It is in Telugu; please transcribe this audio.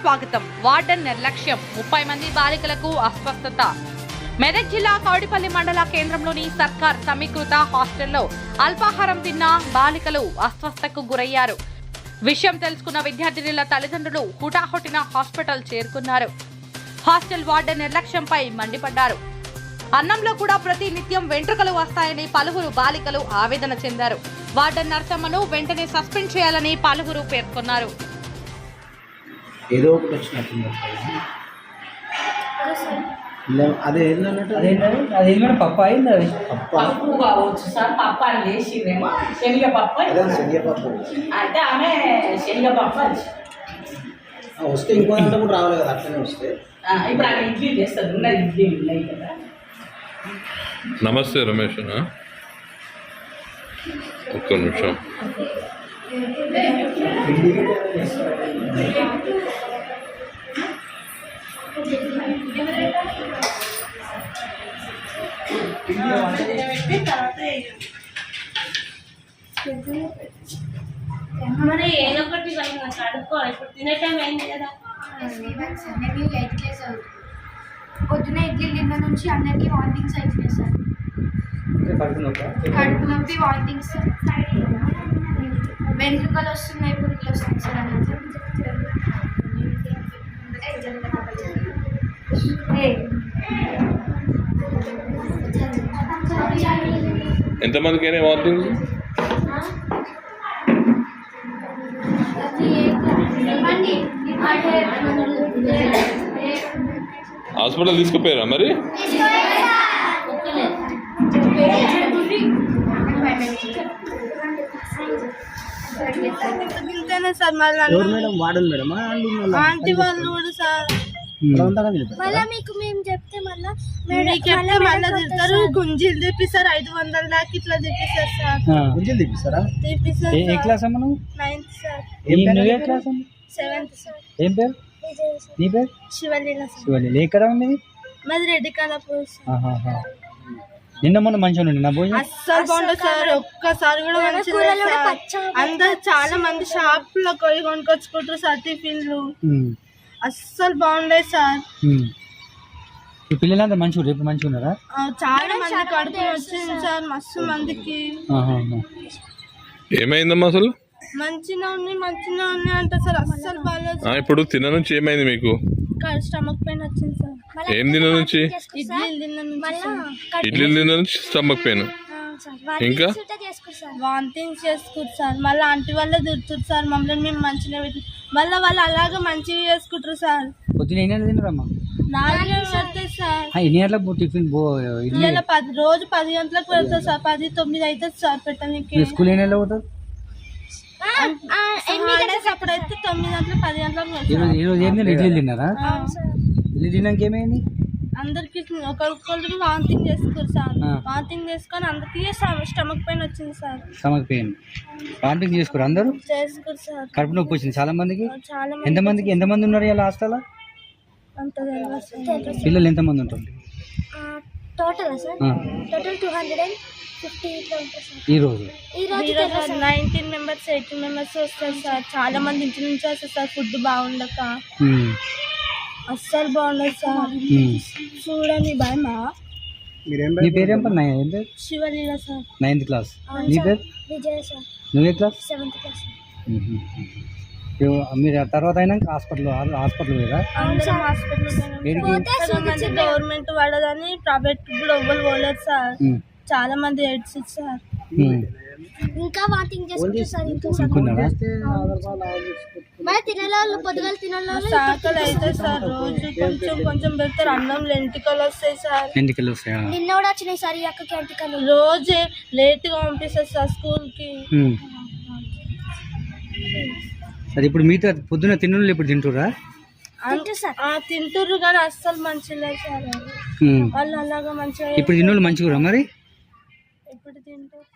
స్వాగతం. వార్డెన్ నిర్లక్ష్యం, 30 మంది బాలికలకు అస్వస్థత. మెదక్ జిల్లా కౌడిపల్లి మండల కేంద్రంలోని సర్కార్ సమీకృత హాస్టల్లో అల్పాహారం తిన్న బాలికలు అస్వస్థతకు గురయ్యారు. విషయం తెలుసుకున్న విద్యార్థినుల తల్లిదండ్రులు హుటాహుటిన హాస్పిటల్ చేరుకున్నారు. హాస్టల్ వార్డెన్ నిర్లక్ష్యంపై మండిపడ్డారు. అన్నంలో కూడా ప్రతి నిత్యం వెంట్రుకలు వస్తాయని పలువురు బాలికలు ఆవేదన చెందారు. వార్డెన్ నర్సమ్మను వెంటనే సస్పెండ్ చేయాలని పలువురు పేర్కొన్నారు. ఏదో ఒకటి వచ్చినట్టుంది. అదే పప్పు అయింది. అది పప్పు కావచ్చు సార్. పప్పు అని చేసిరేమో శనగపప్పు అయితే ఆమె శనగపప్పు వస్తే ఇంకో దాంట్లో కూడా రావాలి కదా. అట్లనే వస్తే ఇప్పుడు ఆమె ఇడ్లీ చేస్తుంది. ఉన్నది ఇడ్లీ ఉన్నాయి కదా. నమస్తే రమేష్, ఒక్క నిమిషం. మరి ఏదొకటి కడుక్కోవాలి. ఇప్పుడు తినే టైం అయింది కదా. పొద్దున ఇడ్లీ తిన్న నుంచి అందరికీ వామిటింగ్స్ అవుతున్నాయి సార్. కడుపు నొప్పి, వామిటింగ్స్, వెంట్రుకలు వస్తున్నాయి, పురుగులు వస్తున్నాయి సార్. ఎంతమందికి అయినా వార్నింగ్? హాస్పిటల్ తీసుకుపోయారా మరి? ఆంటీ వాళ్ళు కూడా సార్ మళ్ళీ మీకు మేము చెప్తే మళ్ళీ తిడతారు. గుంజీలు తెప్పిస్తారు, 500 దాకా ఇట్లా తెప్పిస్తారు సార్. గుంజీలు తెప్పిస్తారా? తెప్పిస్తారు. ఏ క్లాస్ అమ్మ నువ్వు? 9th sir. నువ్వే క్లాస్ అమ్మ? 7th sir. ఏం పేరు? నీ పేరు? శివలీల సార్. శివలీల. ఎక్కడ ఉంది? మాది రెడ్డి కళాపూర్ సార్. నిన్న మొన్న మంచిగా ఉండి నా భోజనం అస్సలు బాగుంటుంది సార్. ఒక్కసారి కూడా మంచిగా. అందరు చాలా మంది షాప్ లో కొనుక్కొచ్చుకుంటారు సార్. టిఫిన్లు అస్సలు బాగుండేది సార్. ఈ పిల్లలంతా మంచిగా రేపు మంచిగా ఉన్నారా? చాలా మంది కడుపు వచ్చింది సార్. మస్తు మందికి. ఏమైందమ్మా అసలు? మంచిగా ఉన్నాయి అంటే సార్. అస్సలు బాగా. ఇప్పుడు తిన్న నుంచి ఏమైంది మీకు? స్టమక్ పెయిన్ వచ్చింది సార్. ఏం తిన్న నుంచి? ఇడ్లీ తిన్న నుంచి స్టమక్ పెయిన్. ఇంకా వామిటింగ్స్ చేసుకుంటారు సార్. మళ్ళీ ఆంటీ వాళ్ళే తిడుతుంది సార్ మమ్మల్ని. మేము మంచిగా మళ్ళీ వాళ్ళు అలాగే మంచిగా చేసుకుంటారు సార్. పొద్దున ఎన్ని తిన్నారమ్మా? 4 పడుతుంది సార్. ఎన్ని గంటలకు టిఫిన్? రోజు 10 గంటలకు వెళ్తారు సార్. 10, 9 అవుతుంది సార్ పెట్టడానికి. స్కూల్ ఎన్ని గంటలకు పోతారు? అప్పుడైతే 9 గంటలకు, 10 గంటలకు. ఈరోజు ఏం తిన్నారు? ఇడ్లీ తిన్నారా? ఇడ్లీ తిన్నాక ఏమైంది? అందరికి ఒకరికి వామిటింగ్ చేసుకోరు సార్. వామిటింగ్ చేసుకొని అందరికి స్టమక్ పెయిన్ వచ్చింది సార్. స్టమక్ పెయిన్ వామిటింగ్ చేసుకోరు అందరూ? చేసుకోరు సార్. కడుపు నొప్పి వచ్చింది చాలా మందికి. చాలా ఎంతమంది ఉన్నారు ఇలా హాస్టల్లో? పిల్లలు ఎంతమంది ఉంటారు టోటల్ సార్? టోటల్ 250 ఇట్లా ఉంటారు సార్. ఈ రోజు 19 మెంబర్స్, 18 మెంబర్స్ వస్తారు సార్. చాలా మంది ఇంటి నుంచి వస్తారు సార్. ఫుడ్ బాగుండక అస్సలు బాగుండదు సార్. చూడండి భయమా. నీ పేరేం? శివలీల సార్. 9th class. నీ పేరు? విజయ సార్. నువ్వే క్లాస్? 7th class. మీరు తర్వాత అయినాక హాస్పిటల్ పోయారా? గవర్నమెంట్ పడదని ప్రైవేట్ కూడా ఎవ్వరు పోలేదు సార్. చాలా మంది ఎయిడ్స్ సార్. ఇంకా వాటింగ్ చేసుకుంటారు సార్. పొద్దుగాల తినాలి సాకలు అయితే సార్. రోజు కొంచెం పెడతారు. అన్నం ఎంటికలు వస్తాయి సార్. నిన్న కూడా వచ్చినాయి సార్. ఈ అక్కకి ఎంటికలు రోజు లేట్ గా పంపిస్తారు సార్ స్కూల్ కి. అది ఇప్పుడు మీతో పొద్దున తిన్న ఇప్పుడు తింటురా? తింటుర్రు కానీ అస్సలు మంచిగా సార్. వాళ్ళు అలాగా మంచిగా. ఇప్పుడు తిన్న మంచిగా మరి? ఇప్పుడు తింటారు.